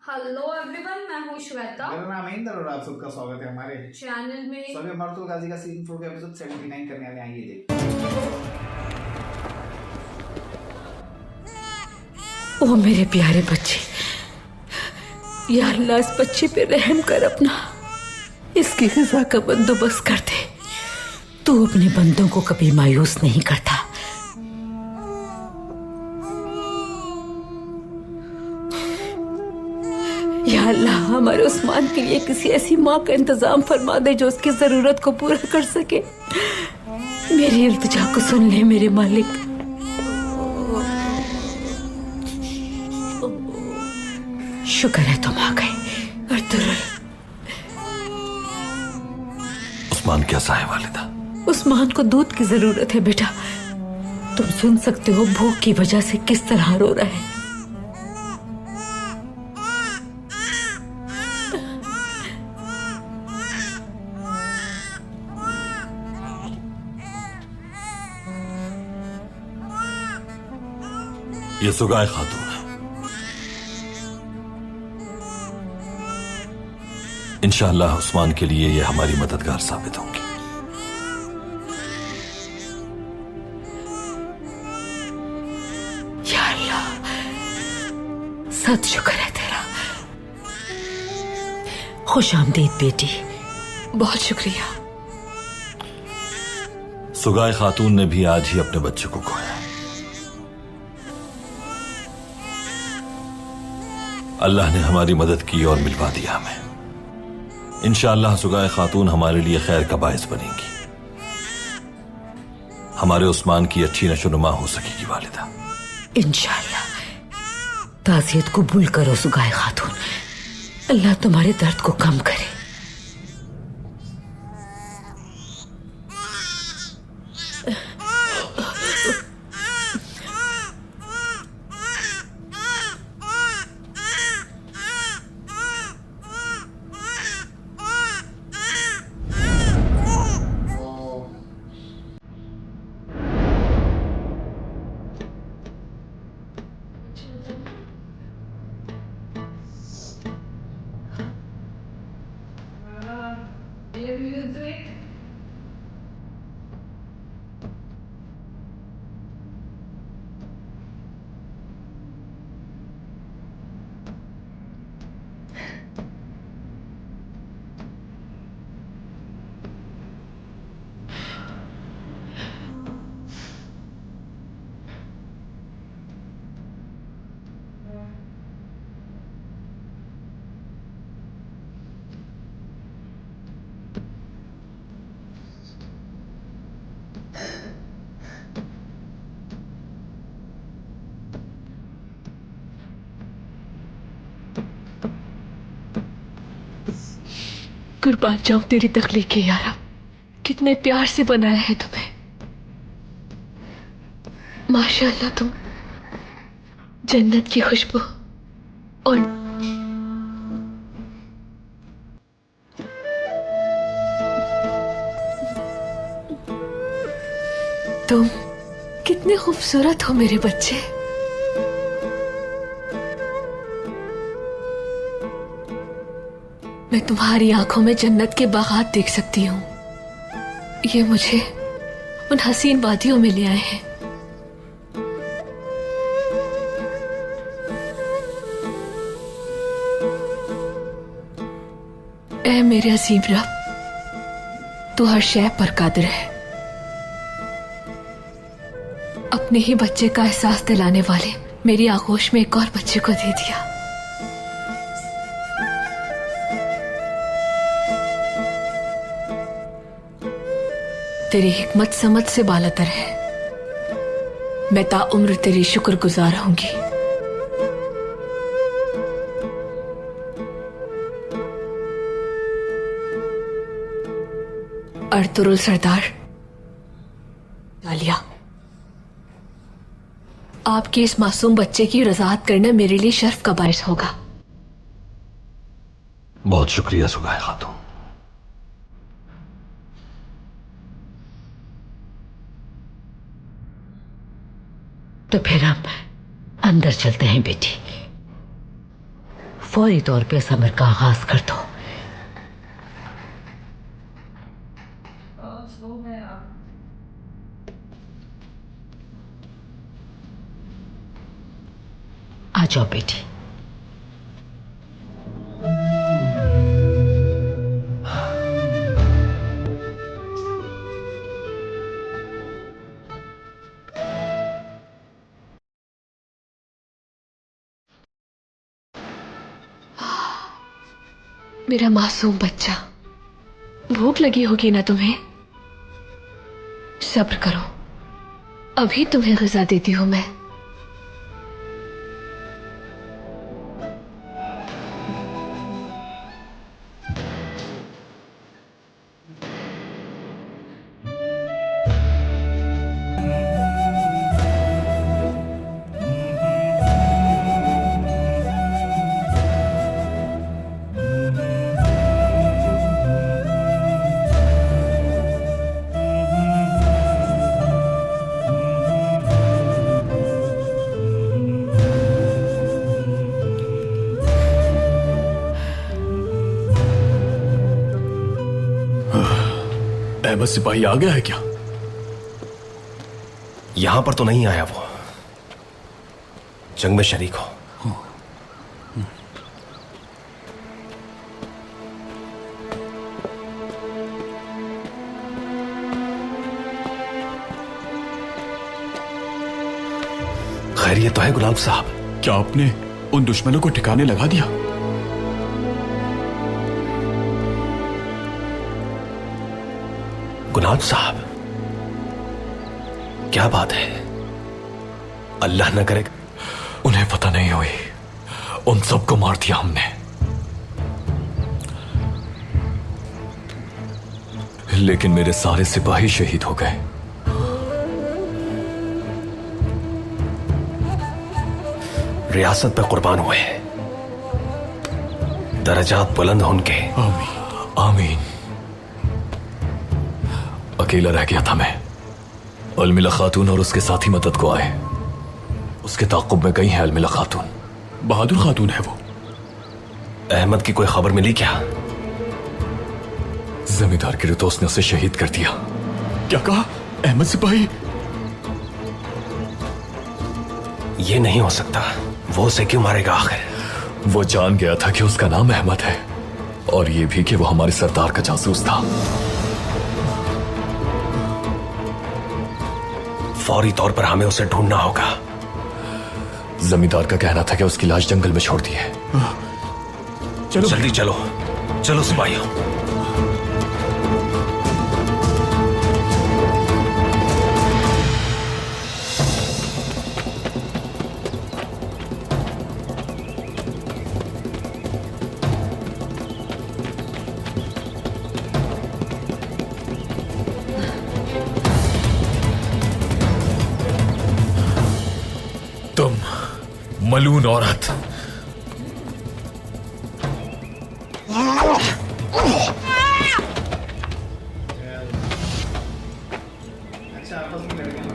Hello everyone, मैं हूँ श्वेता। मेरा नाम है इंदर और आप सबका स्वागत है हमारे चैनल में। सभी मर्तुल गाजी का सीजन 4 का एपिसोड 79 करने वाले हैं। आइए देखते ओ मेरे प्यारे बच्चे, या अल्लाह इस बच्चे पे रहम कर, अपना इसकी ग़िज़ा का बंदोबस्त कर दे। तू अपने बंदों को कभी मायूस नहीं करता। या अल्लाह हमारे उस्मान के लिए किसी ऐसी माँ का इंतजाम फरमा दे जो उसकी जरूरत को पूरा कर सके। मेरी इल्तिजा को सुन ले मेरे मालिक। शुक्र है तुम आ गए। अर्तुगरुल, उस्मान कैसा है वालिदा? उस्मान को दूध की जरूरत है बेटा। तुम सुन सकते हो भूख की वजह से किस तरह रो रहा है। ये सुगाय खातून है। इंशाअल्लाह उस्मान के लिए ये हमारी मददगार साबित होंगी। या अल्लाह, सद शुक्र है तेरा। खुश आमदीद बेटी। बहुत शुक्रिया। सुगाय खातून ने भी आज ही अपने बच्चे को खोया। अल्लाह ने हमारी मदद की और मिलवा दिया हमें। इंशाअल्लाह सुगाय खातून हमारे लिए खैर का बायस बनेंगी। हमारे उस्मान की अच्छी नशोनुमा हो सकेगी वालिदा। इंशाअल्लाह। ताज़ियत कबूल करो सुगाय खातून। अल्लाह तुम्हारे दर्द को कम करे। कुर्बान जाऊं तेरी तख्लीक के यारा। कितने प्यार से बनाया है तुम्हें। माशाअल्लाह, तुम जन्नत की खुशबू और तुम कितने खूबसूरत हो मेरे बच्चे। मैं तुम्हारी आंखों में जन्नत के बागात देख सकती हूँ। ये मुझे उन हसीन वादियों में ले आए हैं। ऐ मेरे अजीम रब, तू हर शय पर कादिर है। अपने ही बच्चे का एहसास दिलाने वाले मेरी आगोश में एक और बच्चे को दे दिया। तेरी हिकमत समझ से बालातर है। मैं ताउम्र तेरी शुक्रगुजार होंगी। अर्तुगरुल सरदार, आलिया, आपके इस मासूम बच्चे की रज़ाअत करना मेरे लिए शर्फ का बायस होगा। बहुत शुक्रिया सुगाय खातून। तो फिर हम अंदर चलते हैं बेटी। फौरी तौर पे इस अमर का आगाज कर दो। आ जाओ बेटी। मेरा मासूम बच्चा, भूख लगी होगी ना तुम्हें? सब्र करो, अभी तुम्हें ग़िज़ा देती हूं मैं। अहमद सिपाही आ गया है क्या? यहां पर तो नहीं आया, वो जंग में शरीक हो। खैरियत तो है गुलाम साहब? क्या आपने उन दुश्मनों को ठिकाने लगा दिया? गुलाम साहब, क्या बात है? अल्लाह न करे। उन्हें पता नहीं हुई, उन सबको मार दिया हमने। लेकिन मेरे सारे सिपाही शहीद हो गए। रियासत पे कुर्बान हुए, दर्जात बुलंद हो उनके। आमीन आमीन। अकेला रह गया था मैं। अलमिला खातून और उसके साथी मदद को आए। उसके ताक़ुब में गई है अलमिला खातून। बहादुर खातून है वो। अहमद की कोई खबर मिली क्या? जमींदार के रितोस ने उसे शहीद कर दिया। क्या कहा? अहमद सिपाही? ये नहीं हो सकता। वो उसे क्यों मारेगा आखिर? वो जान गया था कि उसका नाम अहमद है, और ये भी कि वो हमारे सरदार का जासूस था। फौरी तौर पर हमें उसे ढूंढना होगा। जमींदार का कहना था कि उसकी लाश जंगल में छोड़ दी है। चलो जल्दी चलो, चलो सिपाहियों। तुम मलून औरत, अच्छा आपस में लड़के हैं।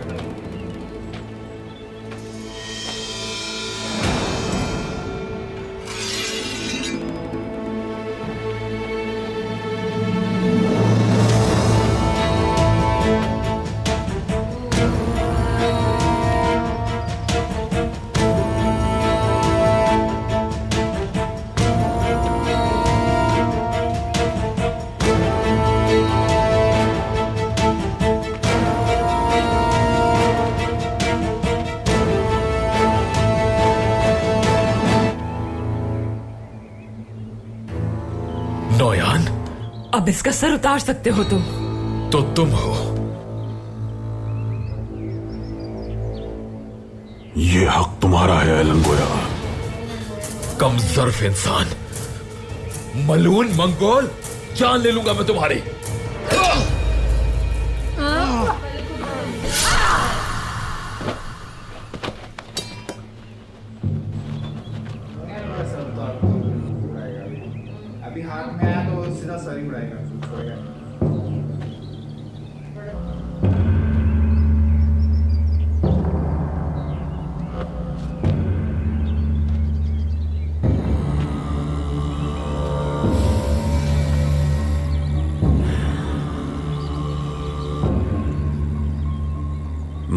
नौयान, अब इसका सर उतार सकते हो तुम। तो तुम हो। ये हक तुम्हारा है एलंगोया। कम ज़र्फ इंसान, मलून मंगोल, जान ले लूंगा मैं तुम्हारी। अभी हाथ में आया तो सीधा सर ही उड़ाएगा, छोड़ेगा नहीं।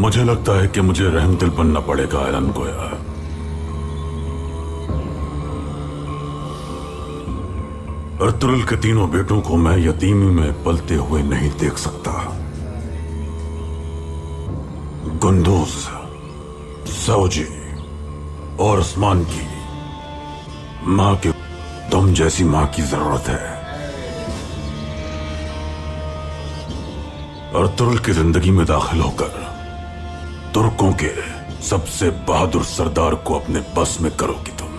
मुझे लगता है कि मुझे रहमदिल बनना पड़ेगा एलन गोया। अर्तुगरुल के तीनों बेटों को मैं यतीमी में पलते हुए नहीं देख सकता। गुंदूज, सौजी और उस्मान की मां के तुम जैसी मां की जरूरत है। अर्तुगरुल की जिंदगी में दाखिल होकर तुर्कों के सबसे बहादुर सरदार को अपने बस में करोगी तुम।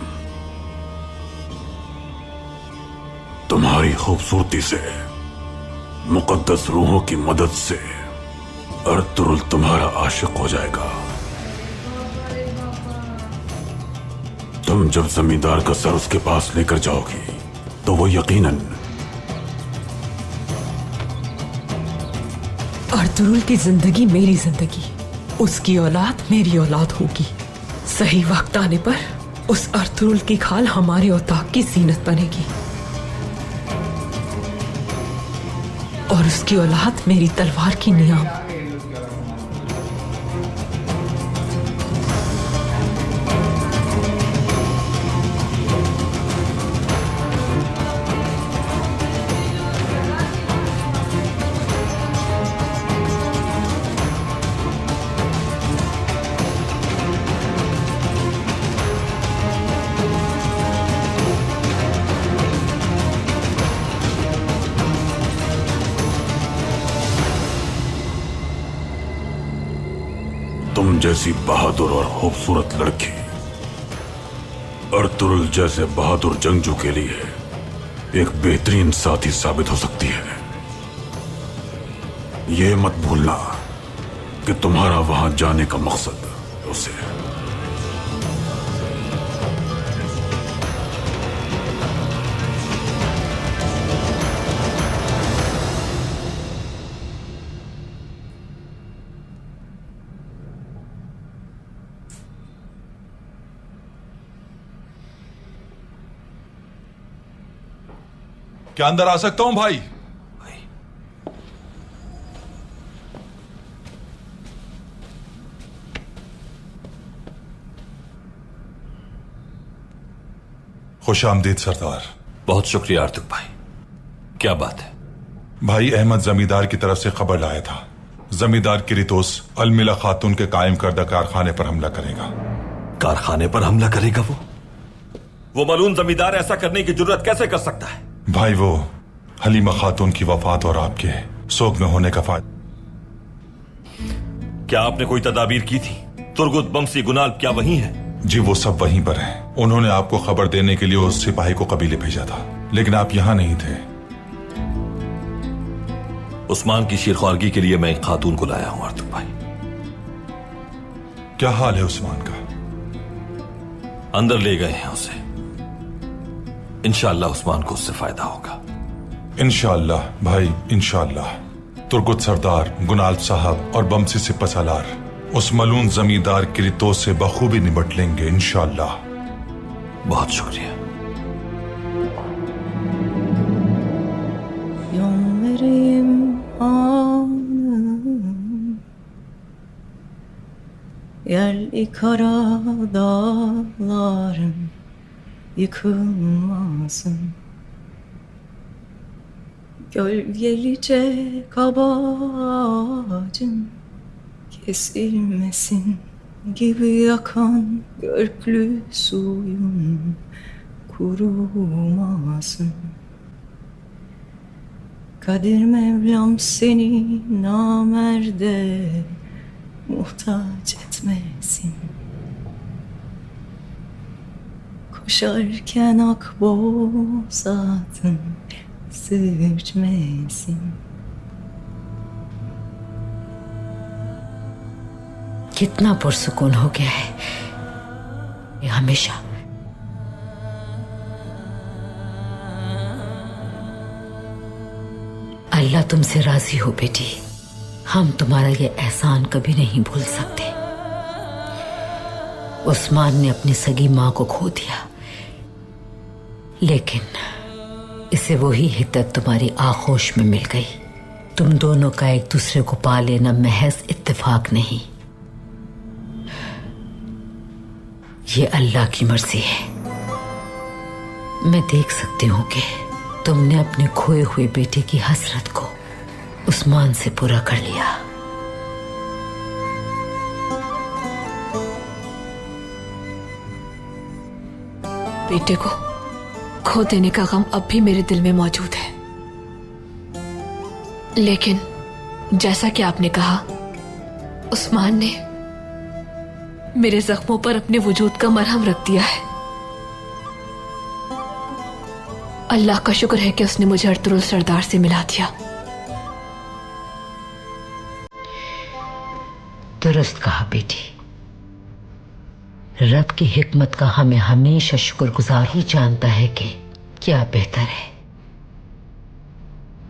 तुम्हारी खूबसूरती से, मुकद्दस रूहों की मदद से अर्तुगरुल तुम्हारा आशिक हो जाएगा। तुम जब जमींदार का सर उसके पास लेकर जाओगी तो वो यकीनन अर्तुगरुल की जिंदगी मेरी जिंदगी, उसकी औलाद मेरी औलाद होगी। सही वक्त आने पर उस अर्तुगरुल की खाल हमारे औताक की जीनत बनेगी और उसकी औलाद मेरी तलवार की नियाम। तुम जैसी बहादुर और खूबसूरत लड़की अर्तुगरुल जैसे बहादुर जंगजू के लिए एक बेहतरीन साथी साबित हो सकती है। यह मत भूलना कि तुम्हारा वहां जाने का मकसद उसे क्या अंदर आ सकता हूं भाई? खुश आमदीद सरदार। बहुत शुक्रिया आर्तुक भाई। क्या बात है? भाई अहमद जमींदार की तरफ से खबर लाया था, जमींदार किरितोस अलमिला खातून के कायम करदा कारखाने पर हमला करेगा। कारखाने पर हमला करेगा? वो मलून जमींदार ऐसा करने की जुर्रत कैसे कर सकता है? भाई वो हलीमा खातून की वफात और आपके सोग में होने का फायदा। क्या आपने कोई तदाबीर की थी? तुर्गुत, बमसी, गुनाल क्या वही है? जी वो सब वहीं पर हैं। उन्होंने आपको खबर देने के लिए उस सिपाही को कबीले भेजा था, लेकिन आप यहां नहीं थे। उस्मान की शीरख्वारगी के लिए मैं एक खातून को लाया हूं आर्तुक भाई। क्या हाल है उस्मान का? अंदर ले गए हैं उसे। इंशाअल्लाह उस्मान को उससे फायदा होगा। इंशाअल्लाह भाई, इंशाअल्लाह। तुर्गुत सरदार, गुनाल साहब और बमसी सिपह सालार उस मलून जमींदार किरितोस से बखूबी निपट लेंगे इंशाअल्लाह। बहुत शुक्रिया। Yerli kara dağlarım yıkılmasın, gölgelice kabacım kesilmesin, gibi yakan görklü suyum kurumasın. Kadir Mevlam seni namerde muhtaç etmesin. Koşarken akboz atın sürçmesin. कितना पुरसुकून हो गया है ये हमेशा। अल्लाह तुमसे राजी हो बेटी। हम तुम्हारा ये एहसान कभी नहीं भूल सकते। उस्मान ने अपनी सगी मां को खो दिया, लेकिन इसे वही हिद्दत तुम्हारी आगोश में मिल गई। तुम दोनों का एक दूसरे को पा लेना महज इत्तेफाक नहीं, ये अल्लाह की मर्जी है। मैं देख सकती हूँ कि तुमने अपने खोए हुए बेटे की हसरत को उस्मान से पूरा कर लिया। बेटे को खो देने का गम अब भी मेरे दिल में मौजूद है, लेकिन जैसा कि आपने कहा, उस्मान ने मेरे जख्मों पर अपने वजूद का मरहम रख दिया है। अल्लाह का शुक्र है कि उसने मुझे अर्तुरुल सरदार से मिला दिया। दुरुस्त कहा बेटी, रब की हिकमत का हमें हमेशा शुक्रगुजार ही जानता है कि क्या बेहतर है।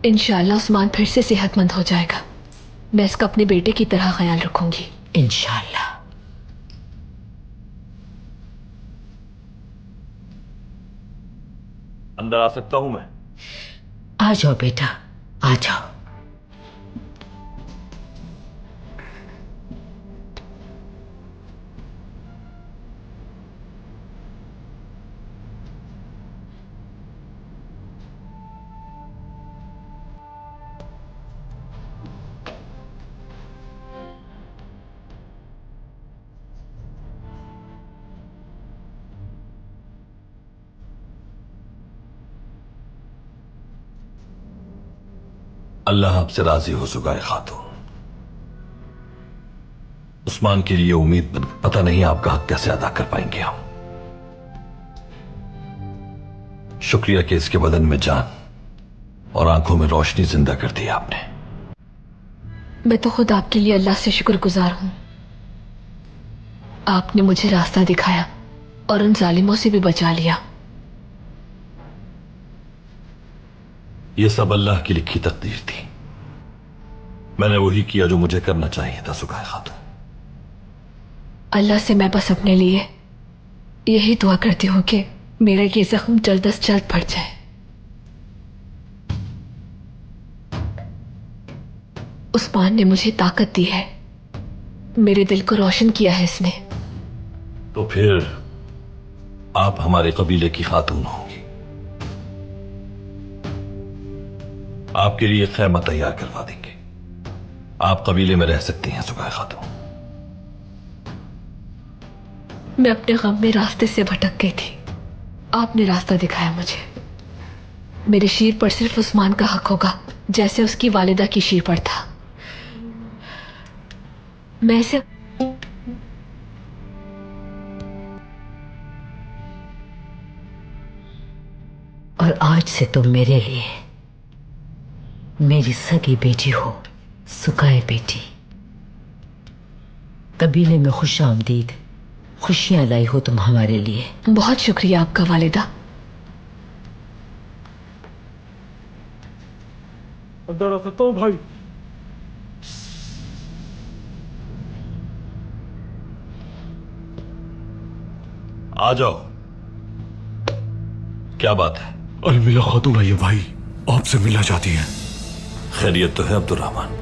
इंशाअल्लाह उस्मान फिर से सेहतमंद हो जाएगा। मैं इसका अपने बेटे की तरह ख्याल रखूंगी। इंशाअल्लाह। अंदर आ सकता हूं मैं? आ जाओ बेटा, आ जाओ। अल्लाह आपसे राजी हो सुगाए खातून। उस्मान के लिए उम्मीद पता नहीं आपका हक कैसे अदा कर पाएंगे हम। शुक्रिया कि इसके बदन में जान और आंखों में रोशनी जिंदा कर दी आपने। मैं तो खुद आपके लिए अल्लाह से शुक्रगुजार हूं। आपने मुझे रास्ता दिखाया और उन जालिमों से भी बचा लिया। यह सब अल्लाह की लिखी तकदीर थी। मैंने वही किया जो मुझे करना चाहिए था सुगाए खातून। अल्लाह से मैं बस अपने लिए यही दुआ करती हूं कि मेरा ये जख्म जल्द से जल्द भर जाए। उस्मान ने मुझे ताकत दी है, मेरे दिल को रोशन किया है इसने। तो फिर आप हमारे कबीले की खातून होंगी। आपके लिए खैमा तैयार करवा देंगे। आप कबीले में रह सकती हैं सुगाए खातून। मैं अपने गम में रास्ते से भटक गई थी, आपने रास्ता दिखाया मुझे। मेरे शीर पर सिर्फ उस्मान का हक होगा, जैसे उसकी वालिदा की शीर पर था। मैं इसे और आज से तुम मेरे लिए मेरी सगी बेटी हो सुगाए बेटी। कबीले में खुश आमदीद, खुशियां लाई हो तुम हमारे लिए। बहुत शुक्रिया आपका वालिदा। अंदर आ सकता हूं भाई? आ जाओ। क्या बात है? अलमिला खातून आई है भाई, आपसे मिलना चाहती हैं। खैरियत तो है अब्दुर्रहमान?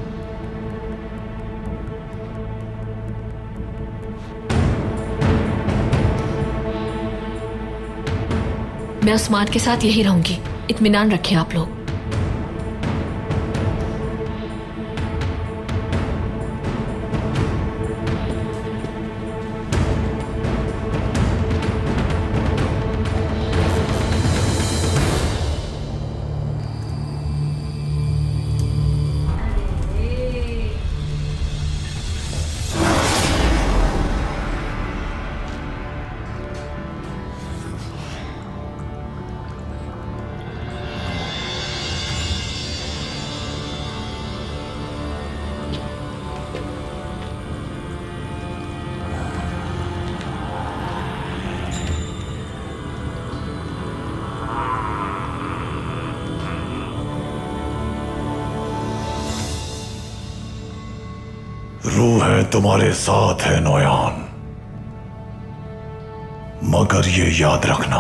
मैं उस्मान के साथ यही रहूंगी, इत्मीनान रखें आप लोग। रूहें तुम्हारे साथ है नोयान, मगर ये याद रखना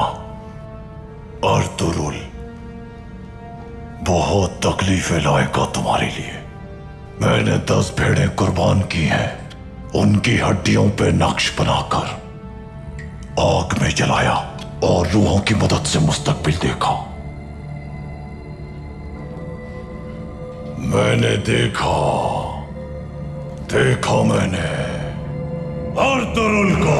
अर्तुरुल बहुत तकलीफें लाएगा तुम्हारे लिए। मैंने 10 भेड़ें कुर्बान की हैं उनकी हड्डियों पे नक्श बनाकर। आग में जलाया और रूहों की मदद से मुस्तकबिल देखा। मैंने देखा मैंने अर्तुरुल को।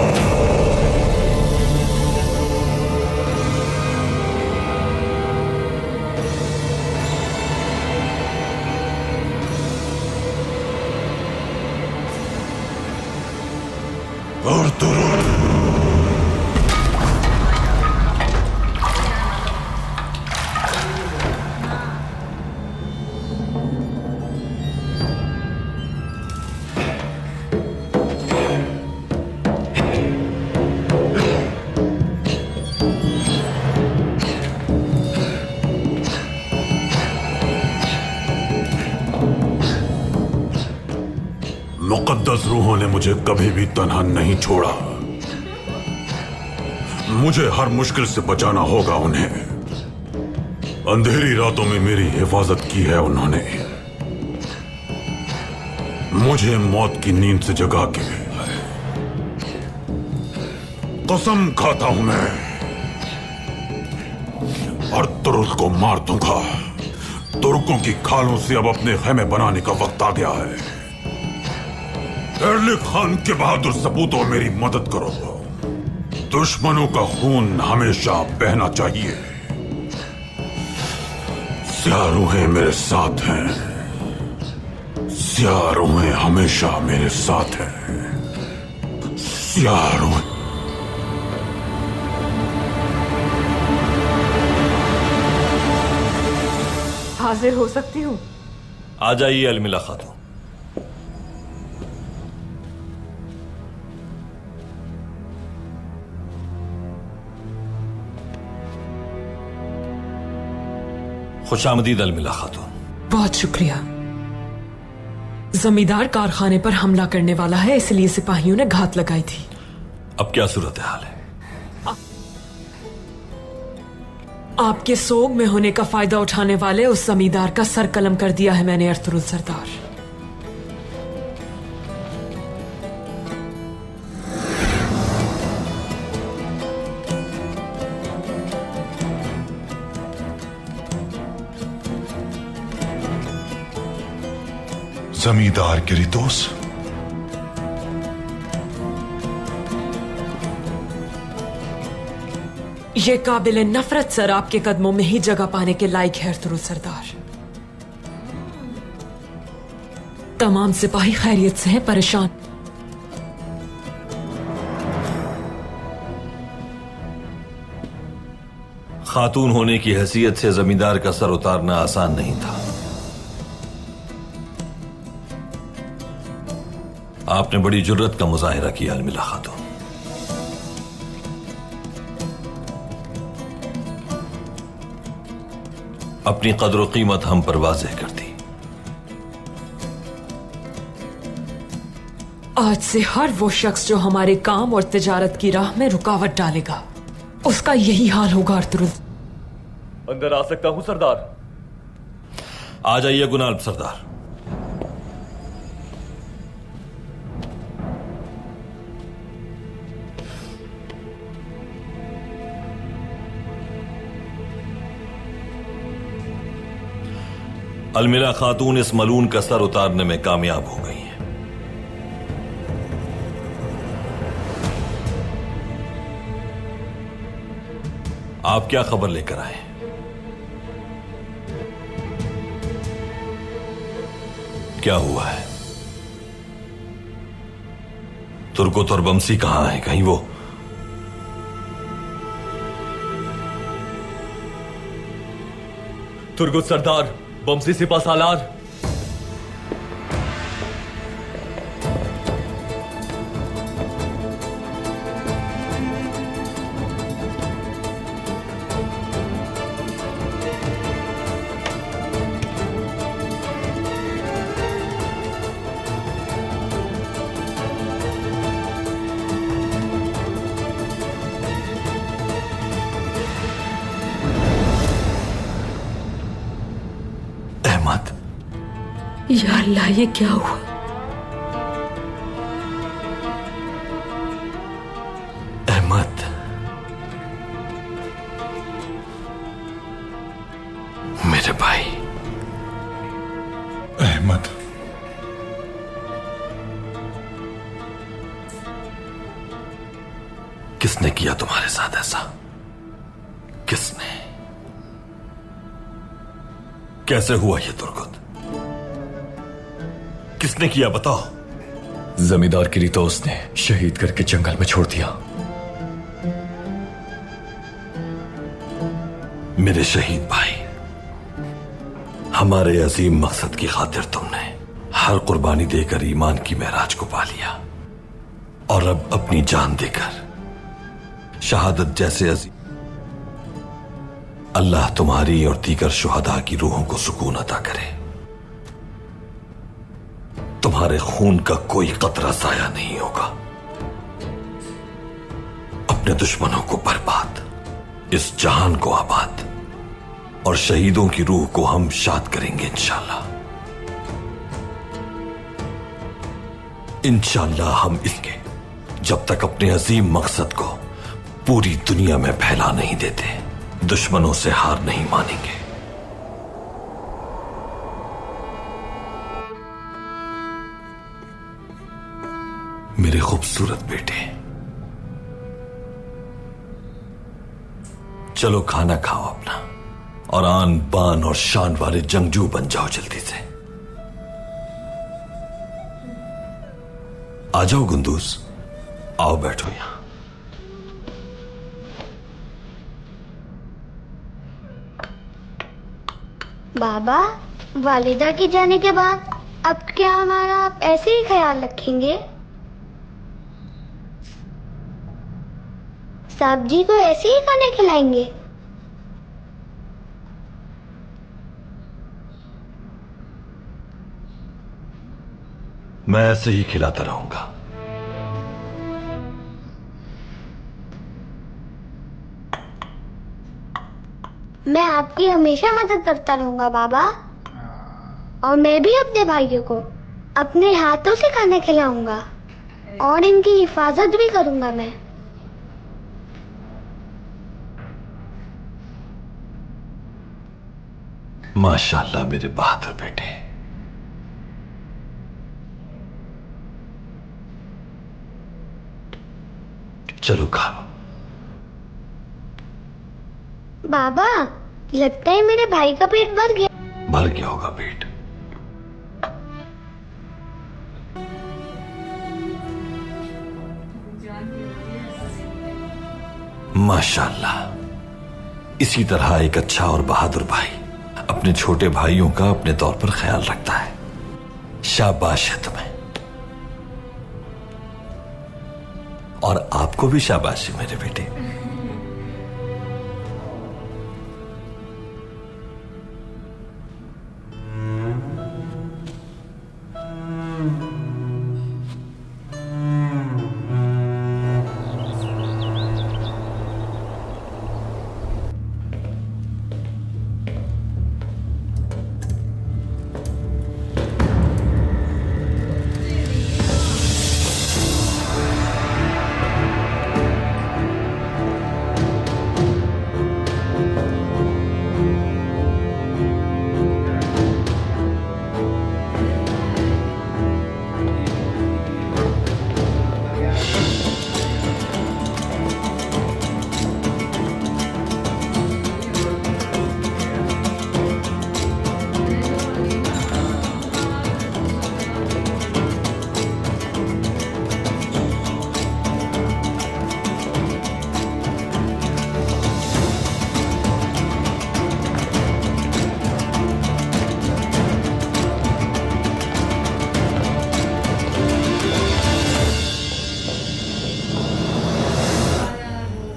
अर्तुरुल मुकद्दस रूहों ने मुझे कभी भी तन्हा नहीं छोड़ा। मुझे हर मुश्किल से बचाना होगा उन्हें। अंधेरी रातों में मेरी हिफाजत की है उन्होंने। मुझे मौत की नींद से जगा के कसम खाता हूं मैं अर्तुरुल को मार दूंगा। तुर्कों की खालों से अब अपने खेमे बनाने का वक्त आ गया है। एर्लिक खान के बहादुर सपूतों मेरी मदद करो। दुश्मनों का खून हमेशा बहना चाहिए। स्याह रूहें मेरे साथ हैं। स्याह रूहें हमेशा मेरे साथ हैं। स्याह रूहें। हाजिर हो सकती हूँ? आ जाइए अलमिला खातून। खुशामदीद अलमिला खातून। बहुत शुक्रिया। जमींदार कारखाने पर हमला करने वाला है, इसलिए सिपाहियों ने घात लगाई थी। अब क्या सूरत हाल है? आपके सोग में होने का फायदा उठाने वाले उस जमींदार का सर कलम कर दिया है मैंने अर्तुरुल सरदार। जमींदार किरितोस, ये काबिल नफरत सर आपके कदमों में ही जगह पाने के लायक है अर्तुरुल सरदार। तमाम सिपाही खैरियत से हैं, परेशान। खातून होने की हैसियत से जमींदार का सर उतारना आसान नहीं था। आपने बड़ी जुर्रत का मुजाहिरा किया अलमिला खातून। अपनी कदर कीमत हम पर वाज़ेह कर दी। आज से हर वो शख्स जो हमारे काम और तिजारत की राह में रुकावट डालेगा, उसका यही हाल होगा अर्तुरुल। अंदर आ सकता हूं सरदार? आ जाइए गुनाल सरदार। अलमिला खातून इस मलून का सर उतारने में कामयाब हो गई हैं। आप क्या खबर लेकर आए? क्या हुआ है? तुर्को और बमसी कहां है? कहीं वो तुर्गुत सरदार, बमसी सिपा सालार। या अल्लाह, ये क्या हुआ? अहमद, मेरे भाई। अहमद, किसने किया तुम्हारे साथ ऐसा? किसने? कैसे हुआ ये तुर्गुत? किसने किया बताओ? जमींदार की तो उसने शहीद करके जंगल में छोड़ दिया। मेरे शहीद भाई, हमारे अजीम मकसद की खातिर तुमने हर कुर्बानी देकर ईमान की महराज को पा लिया और अब अपनी जान देकर शहादत जैसे अजीम। अल्लाह तुम्हारी और दीगर शुहदा की रूहों को सुकून अता करे। तुम्हारे खून का कोई कतरा जाया नहीं होगा। अपने दुश्मनों को बर्बाद, इस जहान को आबाद, और शहीदों की रूह को हम शाद करेंगे इंशाअल्लाह। इंशाअल्लाह हम इसके जब तक अपने अजीम मकसद को पूरी दुनिया में फैला नहीं देते, दुश्मनों से हार नहीं मानेंगे। मेरे खूबसूरत बेटे, चलो खाना खाओ अपना और आन बान और शान वाले जंगजू बन जाओ जल्दी से। आ जाओ गुंदूस, आओ बैठो यहां। बाबा, वालिदा के जाने के बाद अब क्या हमारा आप ऐसे ही ख्याल रखेंगे? साहब जी को ऐसे ही खाने खिलाएंगे? मैं ऐसे ही खिलाता रहूंगा। मैं आपकी हमेशा मदद करता रहूंगा बाबा, और मैं भी अपने भाइयों को अपने हाथों से खाना खिलाऊंगा और इनकी हिफाजत भी करूंगा मैं। माशाअल्लाह मेरे बहादुर बेटे। चलो खाओ। बाबा, लगता है मेरे भाई का पेट भर गया। भर गया होगा पेट। माशाअल्लाह, इसी तरह एक अच्छा और बहादुर भाई अपने छोटे भाइयों का अपने तौर पर ख्याल रखता है। शाबाश है तुम्हें, और आपको भी शाबाश है मेरे बेटे।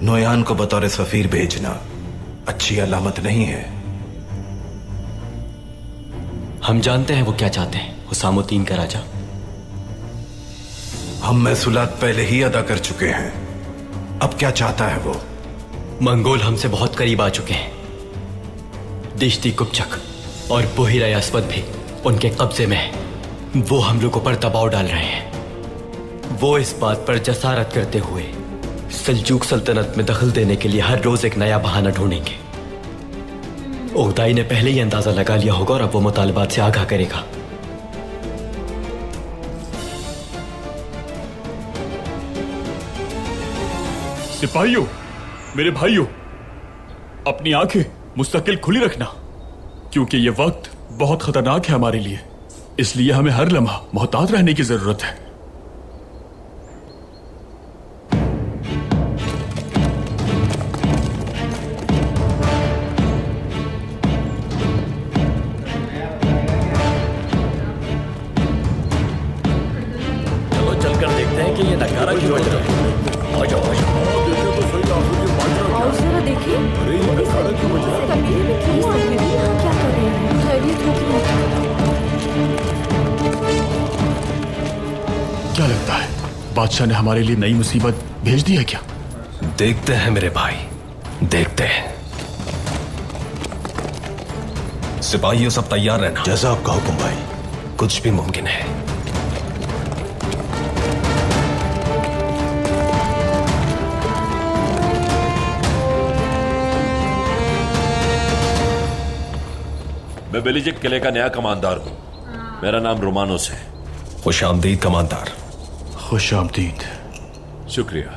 नोयान को बतौर सफीर भेजना अच्छी अलामत नहीं है। हम जानते हैं वो क्या चाहते हैं, हुसामुद्दीन का राजा। हम महसूलात पहले ही अदा कर चुके हैं, अब क्या चाहता है वो? मंगोल हमसे बहुत करीब आ चुके हैं। दिश्ती कुपचक और बुहिरा अस्वद भी उनके कब्जे में है। वो हम लोगों पर दबाव डाल रहे हैं। वो इस बात पर जसारत करते हुए सल्जूक सल्तनत में दखल देने के लिए हर रोज एक नया बहाना ढूंढेंगे। ओगदाई ने पहले ही अंदाजा लगा लिया होगा और अब वो मुतालबात से आगाह करेगा। सिपाहियों, मेरे भाइयों, अपनी आंखें मुस्तकिल खुली रखना, क्योंकि ये वक्त बहुत खतरनाक है हमारे लिए। इसलिए हमें हर लम्हा मोहतात रहने की जरूरत है। चलो चलकर देखते हैं कि ये नगारा क्यों बज रहा है। आ जाओ, आ जाओ। और जरा देखिए क्या कर रहे हैं? खैरियत होगी? क्या लगता है बादशाह ने हमारे लिए नई मुसीबत भेज दी है क्या? देखते हैं मेरे भाई, देखते हैं। सिपाहियों सब तैयार रहना। जैसा आपका हुक्म भाई। कुछ भी मुमकिन है। मैं बेलिजिक किले का नया कमांडर हूं। मेरा नाम रोमानोस है। खुशामदीद कमांडर। खुशामदीद। शुक्रिया।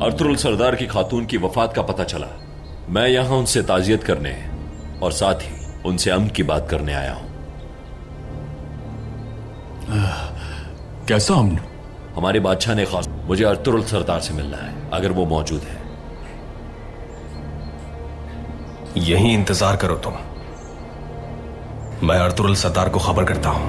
अर्तुगरुल सरदार की खातून की वफात का पता चला। मैं यहां उनसे ताजियत करने और साथ ही उनसे अमन की बात करने आया हूं। कैसा अमन? हमारे बादशाह ने खास मुझे अर्तुगरुल सरदार से मिलना है, अगर वो मौजूद है। यहीं इंतजार करो तुम, मैं अर्तुगरुल सरदार को खबर करता हूं।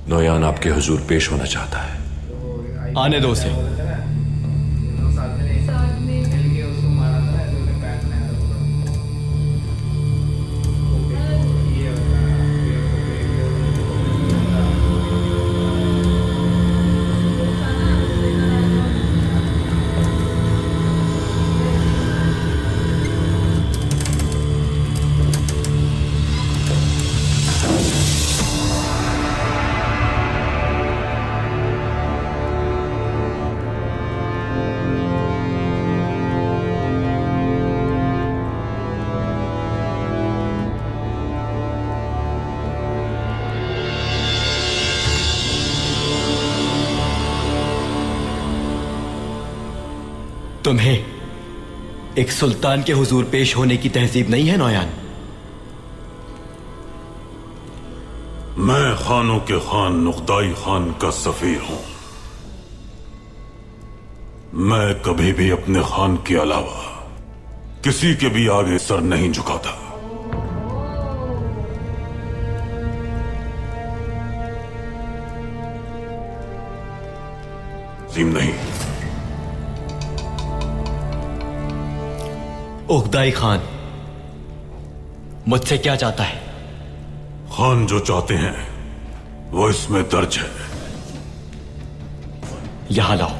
नोयान आपके हुजूर पेश होना चाहता है। आने दो उसे। तुम्हें एक सुल्तान के हुजूर पेश होने की तहजीब नहीं है नौयान? मैं खानों के खान नुक्ताई खान का सफीर हूं। मैं कभी भी अपने खान के अलावा किसी के भी आगे सर नहीं झुकाता। जीम नहीं। ओगदाई खान मुझसे क्या चाहता है? खान जो चाहते हैं वो इसमें दर्ज है। यहां लाओ।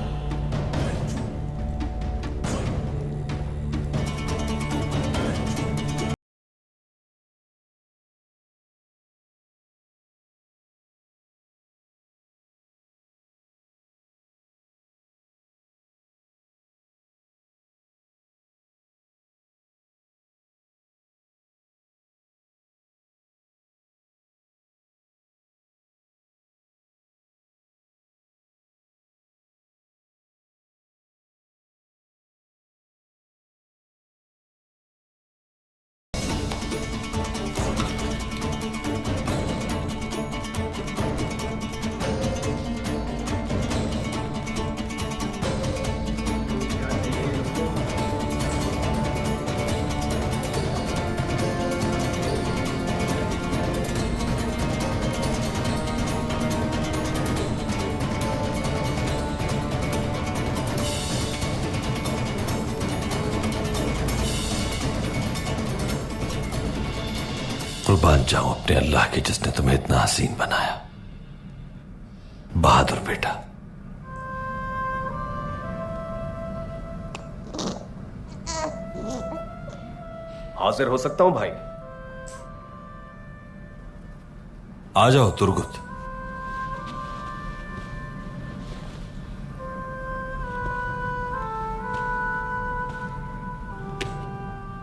कुर्बान जाऊं अपने अल्लाह के जिसने तुम्हें इतना हसीन बनाया। बहादुर बेटा। हाजिर हो सकता हूं भाई? आ जाओ तुर्गुत।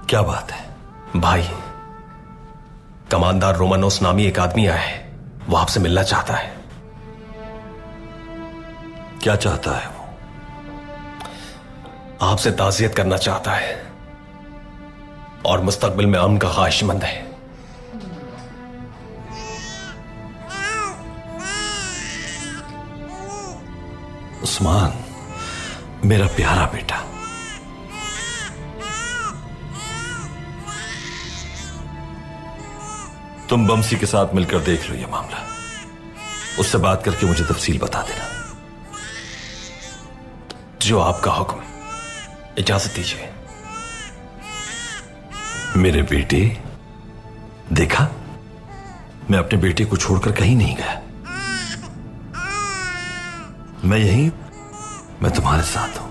क्या बात है भाई, कमांडर रोमानोस नामी एक आदमी आया है, वो आपसे मिलना चाहता है। क्या चाहता है वो? आपसे ताज़ियत करना चाहता है और मुस्तकबिल में अमन का ख्वाहिशमंद है। उस्मान, मेरा प्यारा बेटा, तुम बमसी के साथ मिलकर देख लो ये मामला। उससे बात करके मुझे तफसील बता देना। जो आपका हुक्म, इजाजत दीजिए। मेरे बेटे, देखा, मैं अपने बेटे को छोड़कर कहीं नहीं गया। मैं यहीं, मैं तुम्हारे साथ हूं।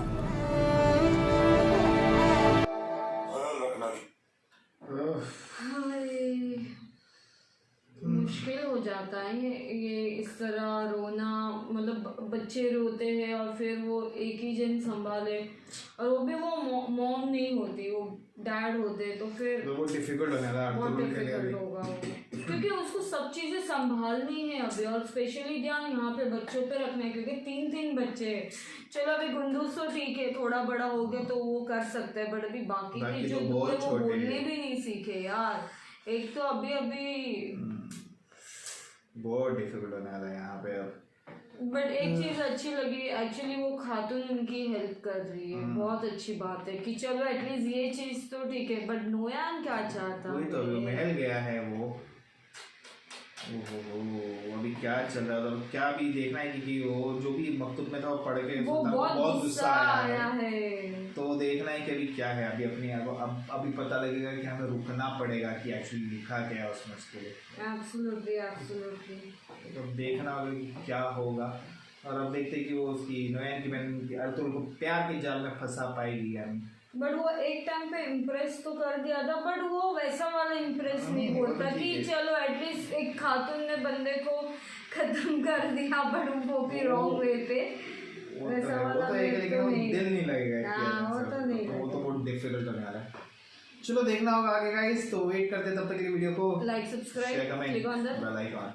मुश्किल हो जाता है ये इस तरह रोना, मतलब बच्चे रोते हैं और फिर वो एक ही जन संभाले, और वो भी वो मॉम नहीं होती, वो डैड होते, तो फिर वो डिफिकल्ट होने लगा, बहुत डिफिकल्ट होगा वो, क्योंकि उसको सब चीज़ें संभालनी है अभी, और स्पेशली ध्यान यहाँ पे बच्चों पे रखना है, क्योंकि 3 बच्चे हैं। चलो अभी गुंडूस तो ठीक है, थोड़ा बड़ा हो गया तो वो कर सकते हैं, बट अभी बाकी के जो दो है वो बोलने भी नहीं सीखे यार। एक तो अभी बहुत डिफिकल्ट होने वाला है यहाँ पे अब। बट एक चीज अच्छी लगी, एक्चुअली वो खातून उनकी हेल्प कर रही है, बहुत अच्छी बात है कि चलो एटलीस्ट ये चीज तो ठीक है। बट नोयान क्या चाहता वही तो महल गया है वो। ओहो, अभी क्या चल रहा है, क्या भी देखना है कि वो जो भी मकतूब में था वो पढ़ के वो बहुत गुस्सा आया है, तो देखना है कि अभी क्या है। अभी अपनी अब अभी पता लगेगा कि हमें रुकना पड़ेगा कि एक्चुअली लिखा क्या है उसमें उसके लिए। एब्सोल्युटली तो देखना होगा कि क्या होगा। और अब देखते हैं कि वो उसकी नोयान की बहन अर्तुल को प्यार के जाल में फंसा पाएगी या नहीं। बट वो एक टाइम पे इम्प्रेस तो कर दिया था, बट वो वैसा वाला इम्प्रेस नहीं होता कि चलो एटलीस्ट एक खातून ने बंदे को खत्म कर दिया, बट वो भी रॉन्ग वे पे, वैसा वाला तो दिल नहीं लगेगा। वो तो नहीं, वो तो बहुत डिफिकल्ट होने वाला है। चलो देखना होगा आगे गाइस, तो वेट करते तब तक के लिए वीडियो को like, subscribe, click on the bell icon.